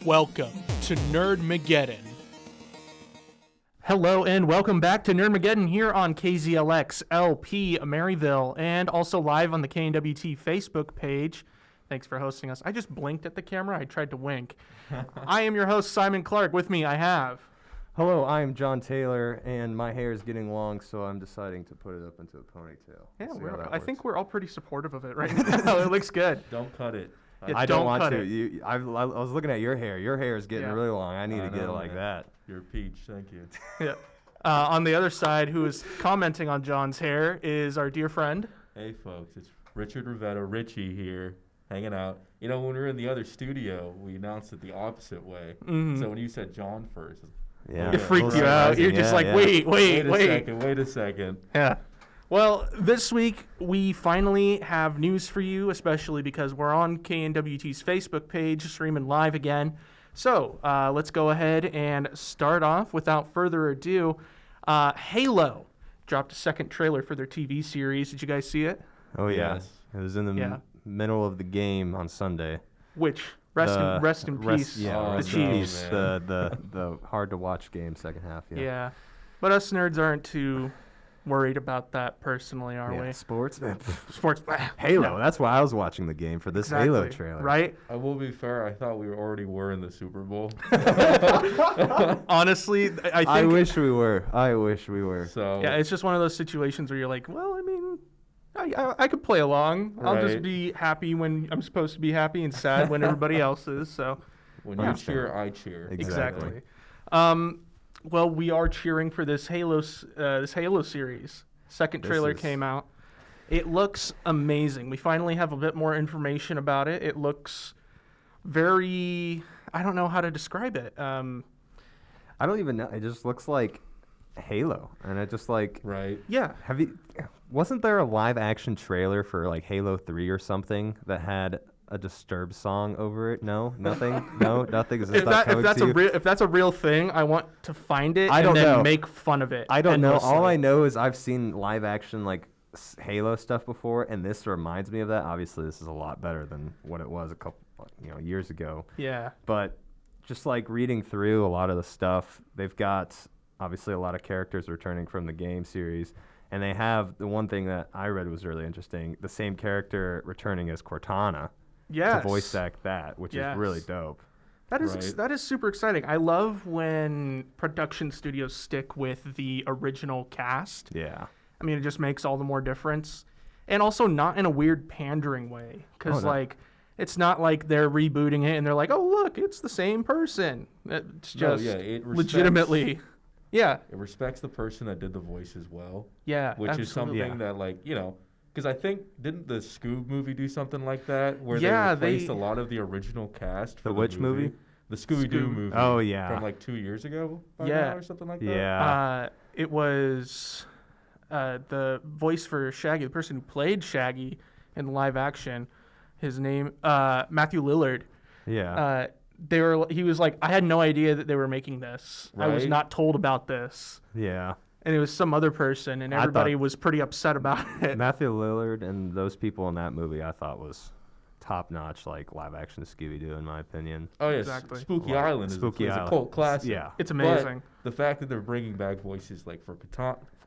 Welcome to Nerdmageddon. Hello and welcome back to Nerdmageddon here on KZLX LP Maryville and also live on the KNWT Facebook page. Thanks for hosting us. I just blinked at the camera. I tried to wink. I am your host, Simon Clark. With me, I have... Hello, I am John Taylor, and my hair is getting long, so I'm deciding to put it up into a ponytail. Yeah, I think we're all pretty supportive of it right now. It looks good. Don't cut it. I don't want to. I was looking at your hair. Your hair is getting really long. I need to get it like that. You're a peach. Thank you. Yeah. On the other side, who is commenting on John's hair, is our dear friend. Hey, folks. It's Richard Roveto, Richie here, hanging out. You know, when we were in the other studio, we announced it the opposite way. Mm-hmm. So when you said John first... It freaked you out. You're just like, wait. Wait a second. Yeah. Well, this week we finally have news for you, especially because we're on KNWT's Facebook page, streaming live again. So let's go ahead and start off without further ado. Halo dropped a second trailer for their TV series. Did you guys see it? Oh, yeah. Yes. It was in the middle of the game on Sunday. Which... Rest in peace. The Chiefs. The hard to watch game second half. Yeah. But us nerds aren't too worried about that personally, are we? Sports. Halo. No. That's why I was watching the game for this Halo trailer. Right. I will be fair. I thought we already were in the Super Bowl. Honestly, I wish we were. So yeah, it's just one of those situations where you're like, well, I mean. I could play along. I'll just be happy when I'm supposed to be happy and sad when everybody else is. So when you cheer, I cheer. Exactly. Well, we are cheering for this Halo series. Second trailer came out. It looks amazing. We finally have a bit more information about it. It looks very... I don't know how to describe it. I don't even know. It just looks like Halo, and it just like... Right. Yeah. Wasn't there a live action trailer for like Halo 3 or something that had a Disturbed song over it? No, nothing. No, nothing. If that's a real thing, I want to find it and then make fun of it. I don't know. All I know is I've seen live action like Halo stuff before, and this reminds me of that. Obviously, this is a lot better than what it was a couple years ago. Yeah. But just like reading through a lot of the stuff, they've got obviously a lot of characters returning from the game series. And they have the one thing that I read was really interesting, the same character returning as Cortana to voice act that, which is really dope. That is super exciting. I love when production studios stick with the original cast. Yeah. I mean, it just makes all the more difference. And also not in a weird pandering way. Because, it's not like they're rebooting it and they're like, oh, look, it's the same person. It's just legitimately... Yeah. It respects the person that did the voice as well. Yeah, which is something that, because I think, didn't the Scoob movie do something like that? Where they replaced a lot of the original cast for the which movie? The Scooby-Doo movie. Oh, yeah. From 2 years ago or something like that? Yeah. It was the voice for Shaggy, the person who played Shaggy in live action, his name, Matthew Lillard. Yeah. He was like, I had no idea that they were making this. Right? I was not told about this. Yeah. And it was some other person, and everybody was pretty upset about it. Matthew Lillard and those people in that movie I thought was top-notch, live action Scooby-Doo, in my opinion. Oh, yeah. Exactly. Spooky Island is a cult classic. Yeah. It's amazing. But the fact that they're bringing back voices for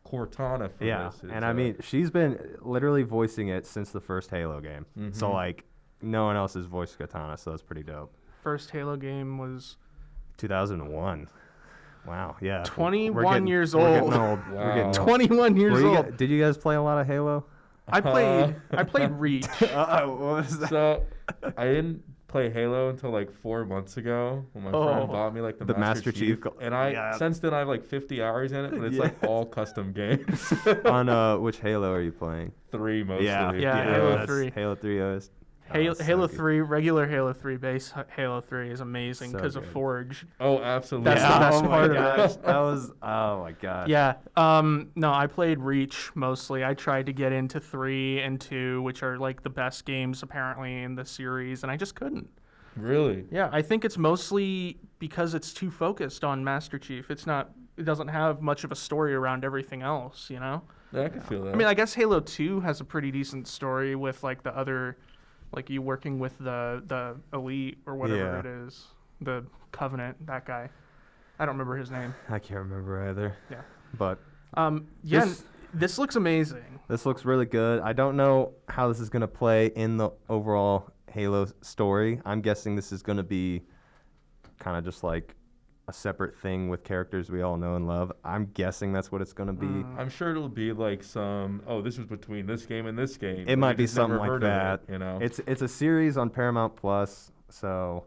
Cortana for this. And I mean, she's been literally voicing it since the first Halo game. Mm-hmm. So, no one else has voiced Cortana, so that's pretty dope. First Halo game was 2001. Wow, yeah. 21 years old. We're getting old. Wow. We're getting 21 years old. Did you guys play a lot of Halo? I played Reach. What was that? So I didn't play Halo until 4 months ago when my friend bought me the Master Chief. And since then I have 50 hours in it, but it's all custom games. On which Halo are you playing? 3 mostly. Yeah, Halo 3. Halo 3 OS. Halo 3, regular Halo 3, base Halo 3 is amazing because of Forge. Oh, absolutely. That's the best part of it. That was, oh my gosh. Yeah. No, I played Reach mostly. I tried to get into 3 and 2, which are the best games apparently in the series, and I just couldn't. Really? Yeah, I think it's mostly because it's too focused on Master Chief. It doesn't have much of a story around everything else, Yeah, I can feel that. I mean, I guess Halo 2 has a pretty decent story with the other, you working with the elite or whatever it is. the Covenant, that guy. I don't remember his name. I can't remember either. Yeah. But this looks amazing. This looks really good. I don't know how this is going to play in the overall Halo story. I'm guessing this is going to be kind of just like a separate thing with characters we all know and love. I'm guessing that's what it's going to be. I'm sure it'll be like this was between this game and this game. It might be something like that. You know, it's a series on Paramount Plus, so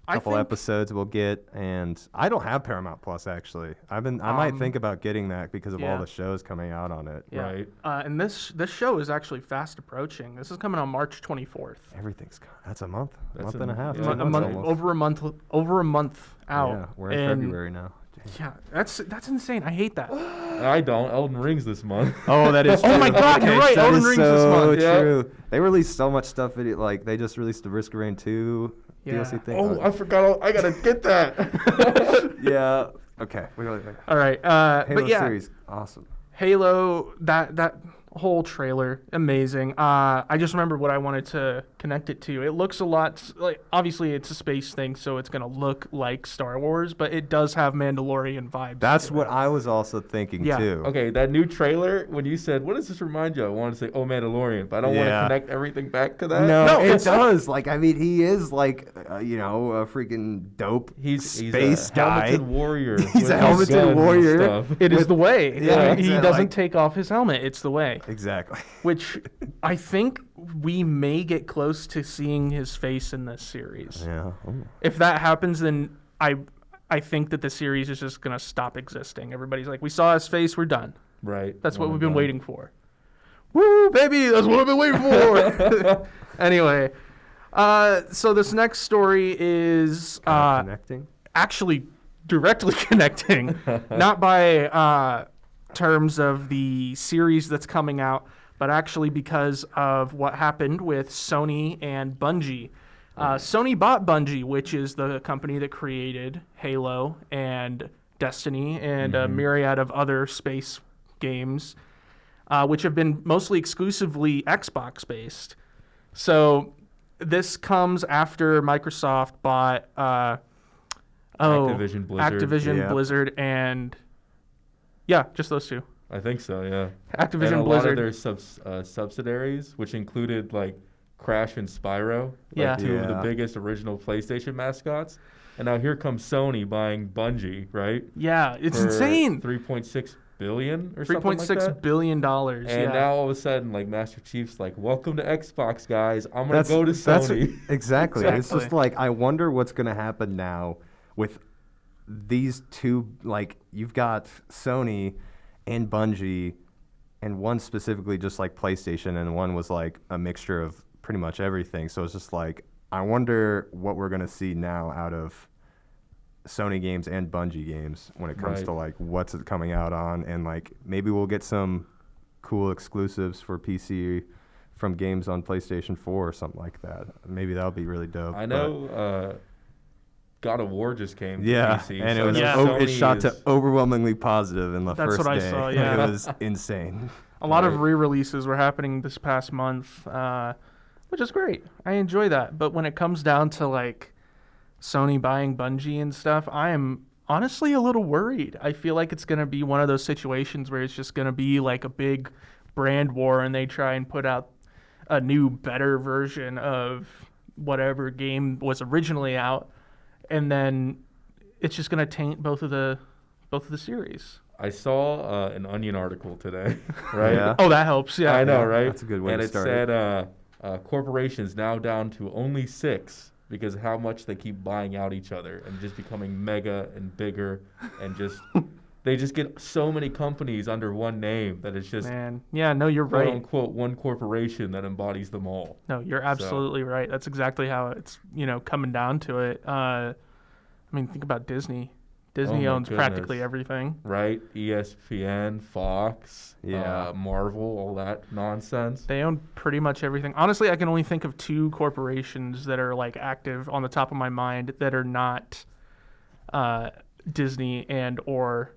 a couple episodes we'll get. And I don't have Paramount Plus actually. I might think about getting that because of all the shows coming out on it. Yeah. Right. And this show is actually fast approaching. This is coming on March 24th. That's a month. That's and a half. Yeah. Over a month out. Yeah, we're in February now. Yeah, that's insane. I hate that. I don't. Elden Ring's this month. Oh, that is true. Oh my God, you're right. Elden Ring's this month. True. Yeah. They released so much stuff. Like they just released the Risk of Rain 2 DLC thing. Oh, I forgot. I gotta get that. Yeah. Okay. All right. Halo series, awesome. Halo, that whole trailer, amazing. I just remember what I wanted to connect it to. It looks a lot like, obviously it's a space thing, so it's gonna look like Star Wars, but it does have Mandalorian vibes. That's what I was also thinking too. Okay, that new trailer, when you said, "What does this remind you?" I wanted to say, "Oh, Mandalorian," but I don't want to connect everything back to that. No, it does. Like, I mean, he is like, a freaking dope space guy. Helmeted warrior. He's a helmeted warrior. It is the way. Yeah, he doesn't take off his helmet. It's the way. Exactly. Which I think we may get close to seeing his face in this series. Yeah. Ooh. If that happens, then I think that the series is just going to stop existing. Everybody's like, we saw his face, we're done. Right. That's what we've been waiting for. Woo, baby, that's what I've been waiting for. Anyway, so this next story is connecting? Actually directly connecting, not by terms of the series that's coming out, but actually because of what happened with Sony and Bungie. Sony bought Bungie, which is the company that created Halo and Destiny and a myriad of other space games, which have been mostly exclusively Xbox-based. So this comes after Microsoft bought Activision Blizzard, and just those two. I think so, yeah. Activision and Blizzard. A lot of their subsidiaries, which included like Crash and Spyro, two of the biggest original PlayStation mascots. And now here comes Sony buying Bungie, right? Yeah, it's insane. $3.6 billion or something like that. $3.6 billion. And now all of a sudden, like Master Chief's like, "Welcome to Xbox, guys. I'm gonna go to Sony." Exactly. It's just like, I wonder what's gonna happen now with these two. Like, you've got Sony and Bungie, and one specifically just like PlayStation, and one was like a mixture of pretty much everything. So it's just like, I wonder what we're gonna see now out of Sony games and Bungie games when it comes to like what's it coming out on, and like maybe we'll get some cool exclusives for PC from games on PlayStation 4 or something like that. Maybe that'll be really dope. I know God of War just came to PC. And so it shot to overwhelmingly positive in the first day. That's what I saw, yeah. It was insane. A lot of re-releases were happening this past month, which is great. I enjoy that. But when it comes down to like Sony buying Bungie and stuff, I am honestly a little worried. I feel like it's going to be one of those situations where it's just going to be like a big brand war, and they try and put out a new, better version of whatever game was originally out, and then it's just going to taint both of the series. I saw an Onion article today, right? Yeah. Oh, that helps. Yeah, I know, right? That's a good way to start. And it said corporations now down to only 6 because of how much they keep buying out each other and just becoming mega and bigger, and just they just get so many companies under one name that it's just you're right. Quote unquote one corporation that embodies them all. No, you're absolutely right. That's exactly how it's coming down to it. I mean, think about Disney. Disney owns practically everything. Right? ESPN, Fox, Marvel, all that nonsense. They own pretty much everything. Honestly, I can only think of 2 corporations that are like active on the top of my mind that are not Disney and or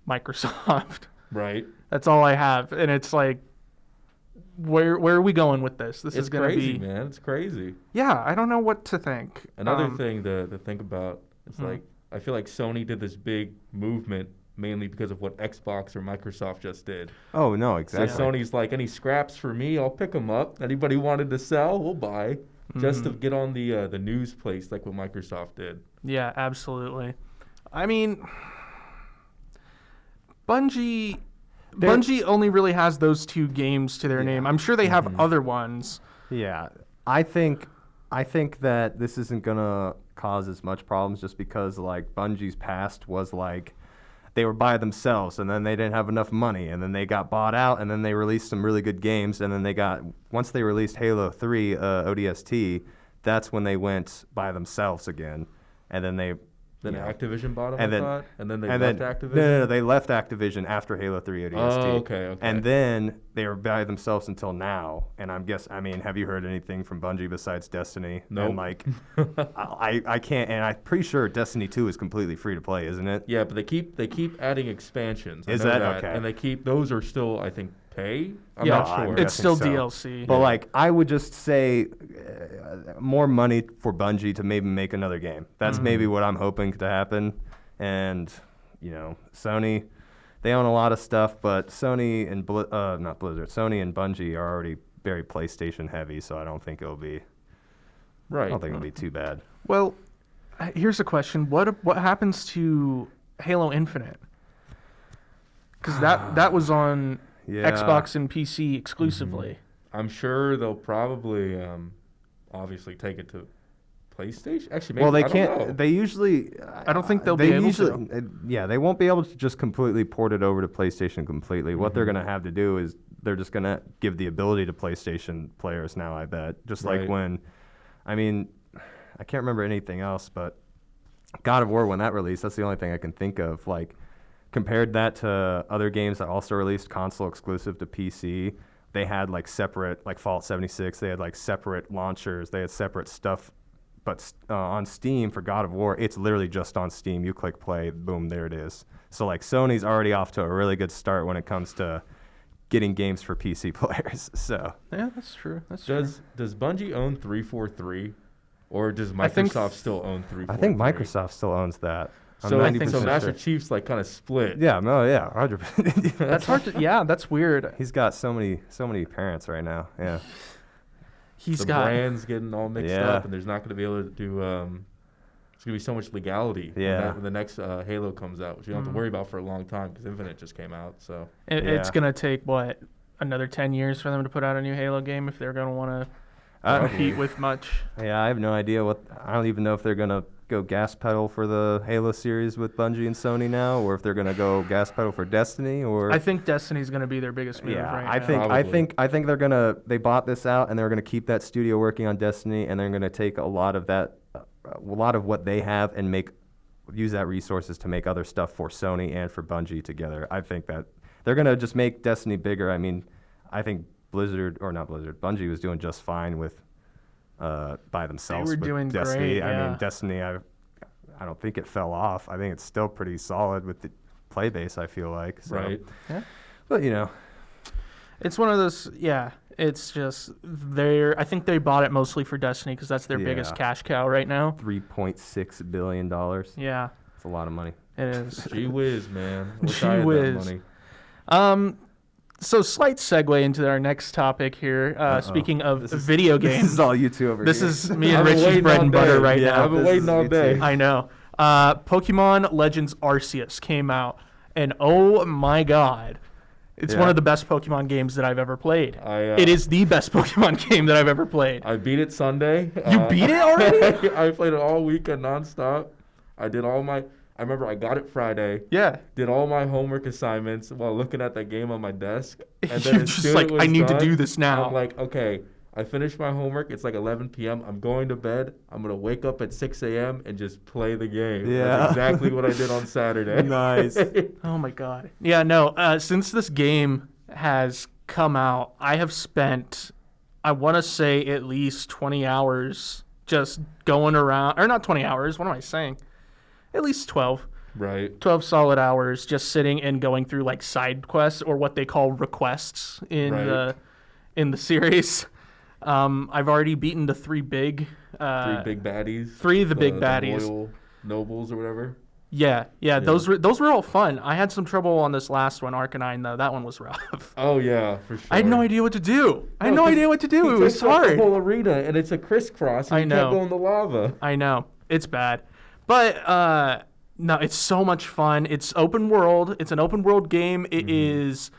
Microsoft. Right. That's all I have. And it's like, where are we going with this? This It's is going to crazy, be man. It's crazy. Yeah, I don't know what to think. Another thing to think about is like I feel like Sony did this big movement mainly because of what Xbox or Microsoft just did. Oh no, exactly. So Sony's like, any scraps for me, I'll pick them up. Anybody wanted to sell, we'll buy, just to get on the news place like what Microsoft did. Yeah, absolutely. I mean, Bungie only really has those 2 games to their name. I'm sure they have other ones. Yeah, I think that this isn't gonna cause as much problems just because like Bungie's past was like they were by themselves and then they didn't have enough money and then they got bought out and then they released some really good games and then once they released Halo 3 ODST, that's when they went by themselves again, and then they. Then Activision bought them, and I then, thought, and then they left Activision? No, they left Activision after Halo 3 ODST. Oh, okay. And then they were by themselves until now. And have you heard anything from Bungie besides Destiny? Nope. And like, I can't, and I'm pretty sure Destiny 2 is completely free to play, isn't it? Yeah, but they keep adding expansions. Is that okay? And those are still, I think, pay. I'm Yeah, not sure. it's still so. DLC. But like, I would just say more money for Bungie to maybe make another game. That's maybe what I'm hoping to happen. And Sony, they own a lot of stuff, but Sony and not Blizzard, Sony and Bungie are already very PlayStation heavy, so I don't think it'll be. Right. I don't think it'll be too bad. Well, here's a question: What happens to Halo Infinite? Because that was on Xbox and PC exclusively. I'm sure they'll probably, obviously, take it to PlayStation. Actually, maybe, Well, they I don't can't. know. They usually. I don't think they'll be able to. Yeah, they won't be able to just completely port it over to PlayStation completely. What they're going to have to do is they're just going to give the ability to PlayStation players now, I bet. Just like when, I can't remember anything else, but God of War, when that released, that's the only thing I can think of. Like, compared that to other games that also released console exclusive to PC, they had like separate, like Fallout 76, they had like separate launchers, they had separate stuff. But on Steam for God of War, it's literally just on Steam. You click play, boom, there it is. So like Sony's already off to a really good start when it comes to getting games for PC players. So yeah, that's true. Does Bungie own 343, or does Microsoft still own 343? I think Microsoft still owns that. So Master sure. Chief's like kind of split. Yeah, no, yeah, 100%. That's hard to. Yeah, that's weird. He's got so many parents right now. Yeah. The brand's getting all mixed up, and there's not going to be able to do. There's going to be so much legality when the next Halo comes out, which you don't have to worry about for a long time because Infinite just came out. So it's going to take another 10 years for them to put out a new Halo game if they're going to want to compete with much. Yeah, I have no idea I don't even know if they're going to go gas pedal for the Halo series with Bungie and Sony now, or if they're going to go gas pedal for Destiny. Or I think Destiny's going to be their biggest move right now. I think they're going to. They bought this out and they're going to keep that studio working on Destiny, and they're going to take a lot of what they have and use that resources to make other stuff for Sony and for Bungie together. I think that they're going to just make Destiny bigger. I mean, I think Bungie was doing just fine with by themselves. They were doing Destiny. great. I mean, Destiny. I don't think it fell off. I think it's still pretty solid with the play base. I feel like. So. Right. Yeah. But it's one of those. Yeah. It's just I think they bought it mostly for Destiny because that's their biggest cash cow right now. $3.6 billion. Yeah. It's a lot of money. It is. Gee whiz, man. Gee whiz. So slight segue into our next topic here. Speaking of video games. This is all you two over here. This is me and Rich's bread and butter right now. I've been waiting all day. I know. Pokemon Legends Arceus came out, and oh my god. It's one of the best Pokemon games that I've ever played. It is the best Pokemon game that I've ever played. I beat it Sunday. You beat it already? I played it all weekend nonstop. I did all my... I remember I got it Friday. Yeah. Did all my homework assignments while looking at that game on my desk. And then You're just like, I need to do this now. I'm like, okay, I finished my homework. It's like 11 p.m. I'm going to bed. I'm going to wake up at 6 a.m. and just play the game. Yeah. That's exactly what I did on Saturday. Nice. Oh, my God. Yeah, no. Since this game has come out, I have spent, I want to say, at least 20 hours just going around. Or not 20 hours. What am I saying? At least 12. Right. 12 solid hours just sitting and going through like side quests or what they call requests in in the series. I've already beaten the three big baddies. Three of the big baddies. The royal nobles or whatever. Yeah. Those were all fun. I had some trouble on this last one, Arcanine, though. That one was rough. Oh yeah, for sure. I had no idea what to do. It was The hard. whole arena, and it's a crisscross. And I you know. can't go in the lava. I know. It's bad. But no, it's so much fun. It's open world. It's an open world game. It is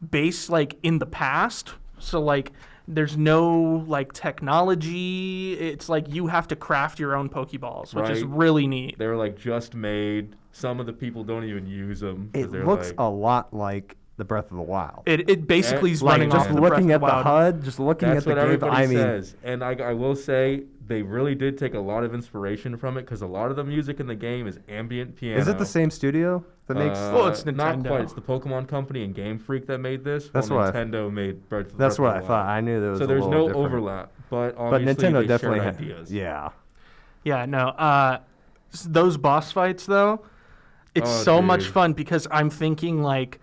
based like in the past. So like there's no like technology. It's like you have to craft your own Pokeballs, which is really neat. They're like just made. Some of the people don't even use them. It looks a lot like the Breath of the Wild. It basically is Like running off just the looking Breath at of the Wild. HUD, just looking That's at the what game. everybody I mean, says. And I will say they really did take a lot of inspiration from it because a lot of the music in the game is ambient piano. is it the same studio that makes? Well, it's Not Nintendo. quite. It's the Pokemon Company and Game Freak that made this. That's while what Nintendo made Breath of the That's what I Wild. thought. I knew there was. So a there's little no different. overlap, but But obviously Nintendo they definitely shared had. ideas. Yeah. Yeah, no. Those boss fights though, it's so much dude. fun because I'm thinking like,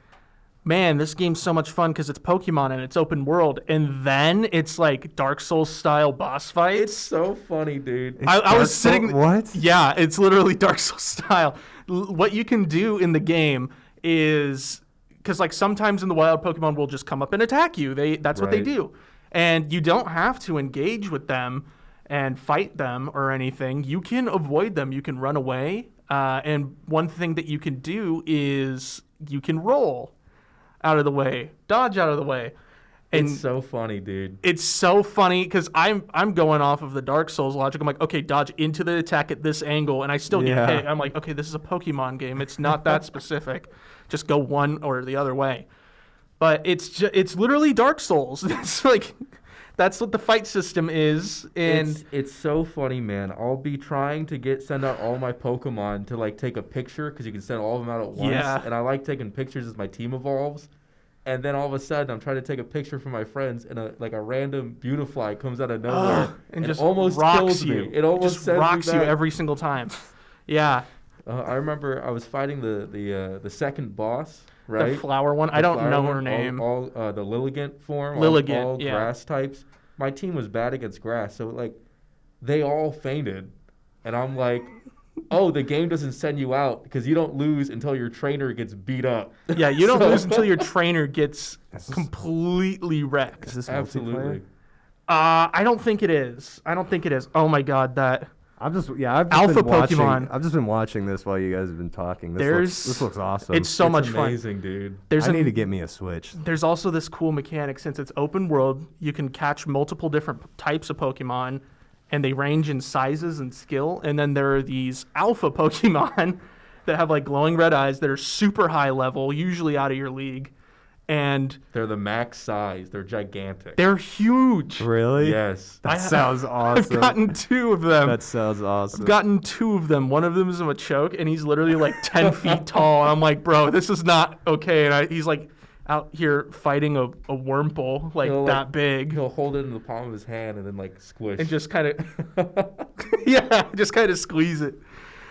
man, this game's so much fun because it's Pokemon and it's open world, and then it's like Dark Souls style boss fights. It's so funny, dude. I was sitting. What? Yeah, it's literally Dark Souls style. What you can do in the game is because like sometimes in the wild, Pokemon will just come up and attack you. That's what they Right. do, and you don't have to engage with them and fight them or anything. You can avoid them. You can run away. And one thing that you can do is you can roll out of the way, dodge out of the way. And It's so funny, dude. it's so funny because I'm going off of the Dark Souls logic. I'm like, okay, dodge into the attack at this angle, and I still get Yeah. hit. I'm like, okay, this is a Pokemon game. It's not that specific. Just go one or the other way. But it's literally Dark Souls. It's like that's what the fight system is. And It's so funny, man. I'll be trying to send out all my Pokemon to like take a picture because you can send all of them out at once. Yeah. And I like taking pictures as my team evolves. And then all of a sudden, I'm trying to take a picture for my friends, and a random Beautifly comes out of nowhere and just almost rocks kills you. me. It almost just sends me rocks you back. every single time. Yeah, I remember I was fighting the second boss, right? the flower one. I The don't flower know one, her name. All the Lilligant form. Lilligant, all yeah. grass types. My team was bad against grass, so like they all fainted, and I'm like, oh, the game doesn't send you out because you don't lose until your trainer gets beat up. Yeah, you don't So- lose until your trainer gets Is this- completely wrecked. Is this Absolutely. multiplayer? I don't think it is. Oh my god, that I've just I've just Alpha been watching, Pokemon. I've just been watching this while you guys have been talking. This looks awesome. it's so It's much fun. amazing, dude. I need to get me a Switch. There's also this cool mechanic since it's open world. You can catch multiple different types of Pokemon, and they range in sizes and skill. And then there are these alpha Pokemon that have like glowing red eyes that are super high level, usually out of your league, and They're the max size. They're gigantic. they're huge. Really? Yes. That sounds awesome. I've gotten two of them. That sounds awesome. I've gotten two of them. One of them is a Machoke, and he's literally like 10 feet tall. And I'm like, bro, this is not okay. And he's like out here fighting a Wurmple like He'll, that big. He'll hold it in the palm of his hand and then like squish. And just kind of, yeah, just kind of squeeze it.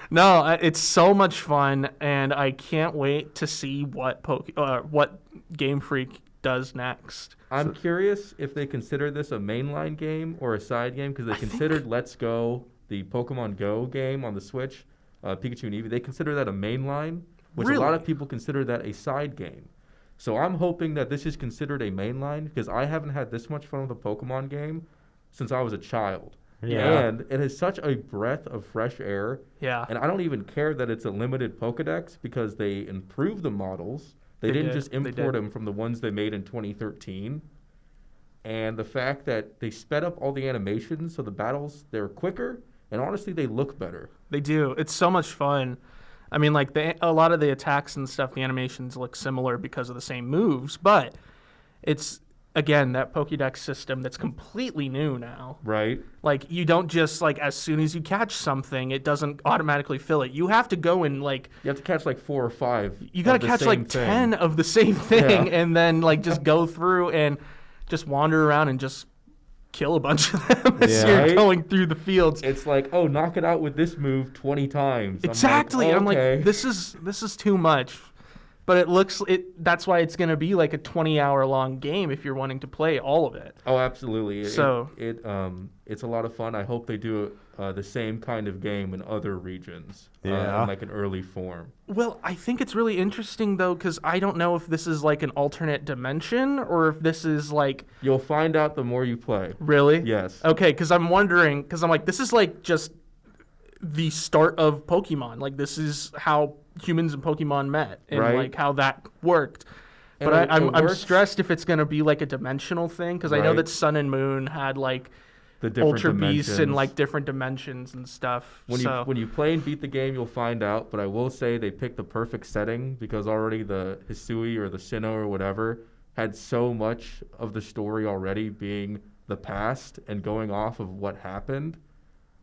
No, it's so much fun, and I can't wait to see what Game Freak does next. I'm curious if they consider this a mainline game or a side game because they considered Let's Go, the Pokemon Go game on the Switch, Pikachu and Eevee. They consider that a mainline, which a lot Really? of people consider that a side game. So I'm hoping that this is considered a mainline because I haven't had this much fun with a Pokemon game since I was a child. Yeah. And it is such a breath of fresh air. Yeah. And I don't even care that it's a limited Pokedex because they improved the models. They didn't did. just They import did. them from the ones they made in 2013. And the fact that they sped up all the animations so the battles, they're quicker, and honestly, they look better. They do. It's so much fun. I mean, like a lot of the attacks and stuff, the animations look similar because of the same moves, but it's again that Pokédex system that's completely new now. Right? Like you don't just like as soon as you catch something, it doesn't automatically fill it. You have to go and like You have to catch like 4 or 5. you got of to the catch same like thing. 10 of the same thing Yeah. and then like just go through and just wander around and just kill a bunch of them as Yeah. you're Right? going through the fields. It's like, oh, knock it out with this move 20 times. Exactly. I'm I'm like, like, okay. this is too much. but that's why it's going to be like a 20-hour long game if you're wanting to play all of it. Oh, absolutely. So it's a lot of fun. I hope they do the same kind of game in other regions, Yeah. in like an early form. Well, I think it's really interesting though, because I don't know if this is like an alternate dimension or if this is like You'll find out the more you play. really. Yes. Okay, because I'm wondering, because I'm like, this is like just the start of Pokemon. Like this is how humans and Pokemon met, and Right. like how that worked. And But it I'm works- stressed if it's gonna be like a dimensional thing, because I know Right. that Sun and Moon had like The different Ultra Beasts and dimensions. like different dimensions and stuff. When you play and beat the game, you'll find out. But I will say they picked the perfect setting because already the Hisui or the Sinnoh or whatever had so much of the story already being the past and going off of what happened.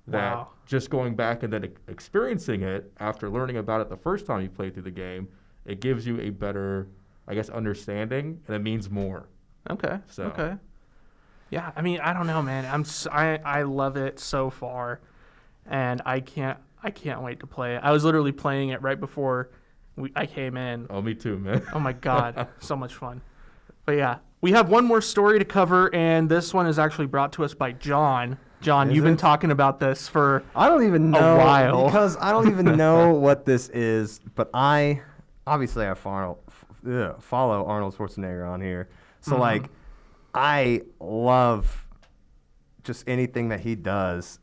That Wow. just going back and then experiencing it after learning about it the first time you played through the game, it gives you a better, I guess, understanding, and it means more. Okay. So. Okay. Yeah, I mean, I don't know, man. I love it so far, and I can't wait to play it. I was literally playing it right before I came in. Oh, me too, man. Oh my god, so much fun. But yeah, we have one more story to cover, and this one is actually brought to us by John. John, Is you've been it? talking about this for I don't even know while. because I don't even know what this is. But I follow Arnold Schwarzenegger on here, so like I love just anything that he does,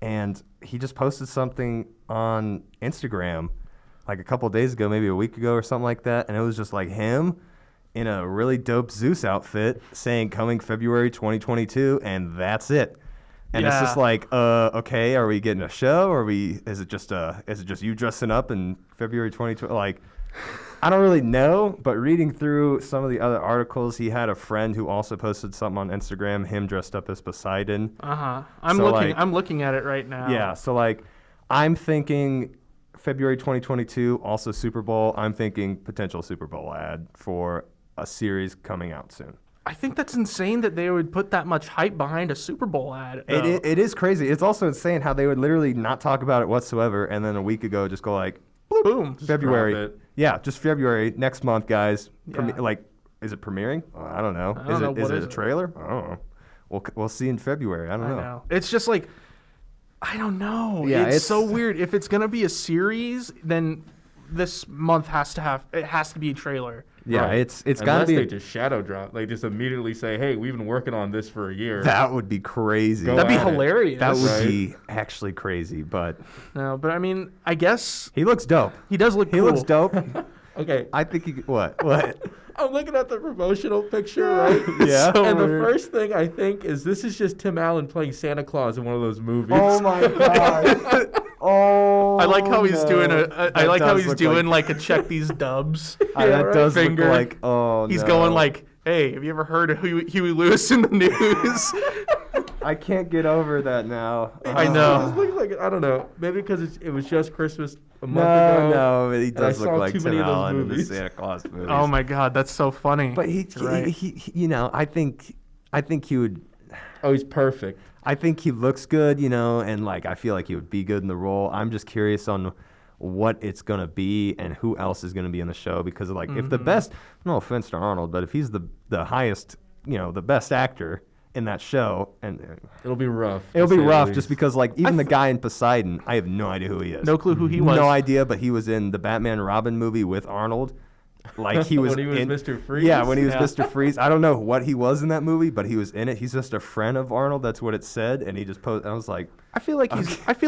and he just posted something on Instagram like a couple of days ago, maybe a week ago or something like that, and it was just like him in a really dope Zeus outfit saying coming February 2022, and that's it. And it's just Yeah. like, okay, are we getting a show? Or is it just you dressing up in February 2020? Like, I don't really know, but reading through some of the other articles, he had a friend who also posted something on Instagram, him dressed up as Poseidon. I'm So, looking. like- I'm looking at it right now. Yeah, so like, I'm thinking February 2022, also Super Bowl. I'm thinking potential Super Bowl ad for a series coming out soon. I think that's insane that they would put that much hype behind a Super Bowl ad. though. It is crazy. It's also insane how they would literally not talk about it whatsoever, and then a week ago just go like, Boom. February. drop it. Yeah, just February next month, guys. Yeah. Like, is it premiering? I don't know. I don't know. Is What it is a it? trailer? I don't know. We'll see in February. I don't I know. know. It's just like, I don't know. Yeah, it's it's- so weird. If it's gonna be a series, then this month has to be a trailer. Yeah, Right. it's got to Unless be. they just shadow drop. They just immediately say, hey, we've been working on this for a year. That would be crazy. Go That'd be at it. hilarious. That would Right. be actually crazy, but No, but I mean, I guess he looks dope. he does look He cool. looks dope. Okay, I think he. What? What? I'm looking at the promotional picture, right? Yeah. So And the weird. first thing I think is this is just Tim Allen playing Santa Claus in one of those movies. Oh my god. Oh. I like how he's no. doing I like how does he's look doing like a check these dubs. that right. does Finger. look like. Oh He's no. going like, "Hey, have you ever heard of Huey Lewis in the news?" I can't get over that now. I It know. just looks like, I don't know, maybe because it was just Christmas a month No, ago. no, he I does look saw like too Tim many of those Allen in the movies. Santa Claus movies. Oh my god, that's so funny. But he, Right. he, you know, I think he would. Oh, he's perfect. I think he looks good, you know, and like I feel like he would be good in the role. I'm just curious on what it's gonna be and who else is gonna be in the show because like if the best, no offense to Arnold, but if he's the highest, you know, the best actor in that show, and It'll be rough. it'll to be say the rough least. just because like even the guy in Poseidon, I have no idea who he is. No clue who he was. No idea, but he was in the Batman Robin movie with Arnold. Like he was When he was in, Mr. Freeze? Yeah, when he was Yeah. Mr. Freeze. I don't know what he was in that movie, but he was in it. He's just a friend of Arnold. That's what it said, and he just posted. I was like, I feel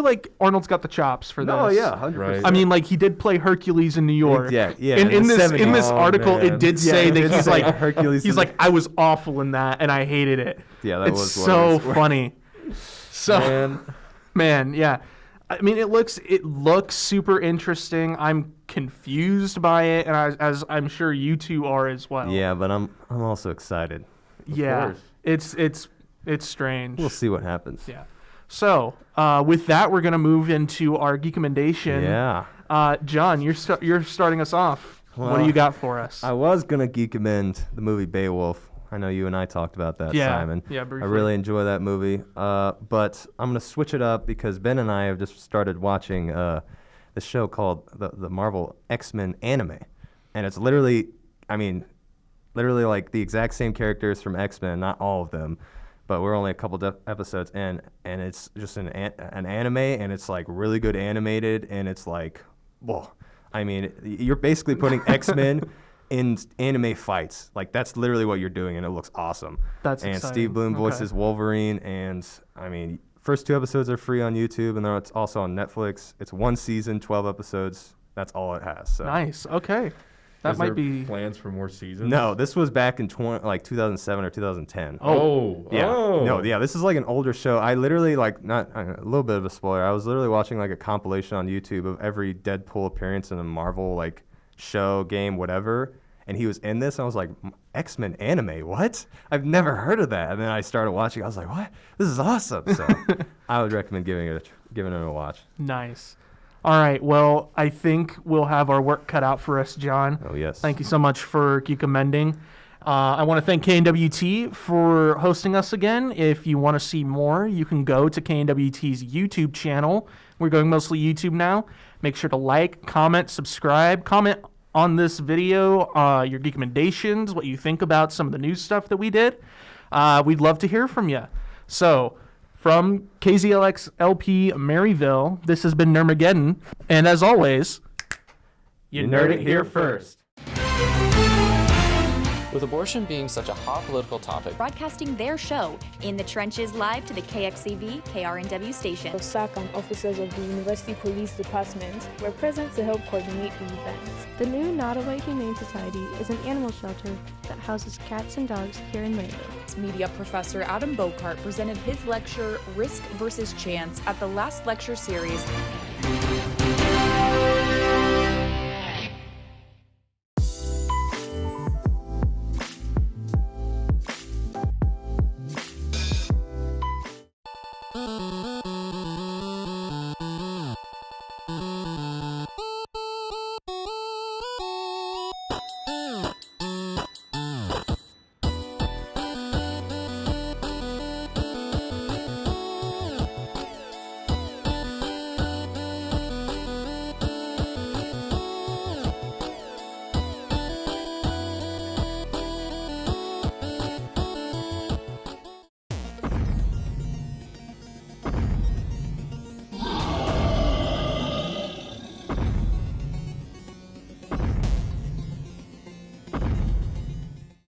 like Arnold's got the chops for this. no, yeah, 100%. Right. I mean, like he did play Hercules in New York. Yeah, yeah, In, in in the this 70s. article, man. it did Yeah, say it that did he's say like Hercules He's in like I was awful in that, and I hated it. Yeah, that it's was what so it was. funny. So Man, man, yeah. I mean, it looks super interesting. I'm confused by it, and as I'm sure you two are as well. Yeah, but I'm also excited. Yeah. course. It's strange. We'll see what happens. Yeah. So with that, we're gonna move into our Geekamendation. Yeah. John, you're starting us off. What do Well, you got for us? I was gonna geek amend the movie Beowulf. I know you and I talked about that, Yeah, Simon. yeah, I briefly. really enjoy that movie. But I'm gonna switch it up because Ben and I have just started watching the show called the Marvel X-Men anime. and it's literally, I mean, literally like the exact same characters from X-Men, not all of them, but we're only a couple episodes in, and it's just an anime, and it's like really good animated, and it's like, well, I mean, you're basically putting X-Men in anime fights. Like, that's literally what you're doing, and it looks awesome. That's and exciting. Steve Blum Okay. voices Wolverine, and I mean, first 2 episodes are free on YouTube, and then it's also on Netflix. It's 1 season, 12 episodes. That's all it has. So. Nice. Okay. That Is might there be. plans for more seasons? No, this was back in 2007 or 2010. Oh. No, yeah, this is like an older show. I literally like a little bit of a spoiler. I was literally watching like a compilation on YouTube of every Deadpool appearance in a Marvel like show, game, whatever, and he was in this. And I was like, X-Men anime? What? I've never heard of that. And then I started watching. I was like, what? This is awesome. So I would recommend giving it a watch. Nice. All right. Well, I think we'll have our work cut out for us, John. Oh yes. Thank you so much for Geekamending. I want to thank KNWT for hosting us again. If you want to see more, you can go to KNWT's YouTube channel. We're going mostly YouTube now. Make sure to like, comment, subscribe. Comment on this video your Geekamentations, what you think about some of the new stuff that we did. We'd love to hear from you. So, from KZLX LP Maryville, this has been Nerdmageddon. And as always, you nerd it here first. With abortion being such a hot political topic, broadcasting their show In the Trenches live to the KXCV KRNW station. SAC and officers of the University Police Department were present to help coordinate the event. The new Nottoway Humane Society is an animal shelter that houses cats and dogs here in Maryville. Media professor Adam Bocart presented his lecture, Risk versus Chance, at the last lecture series.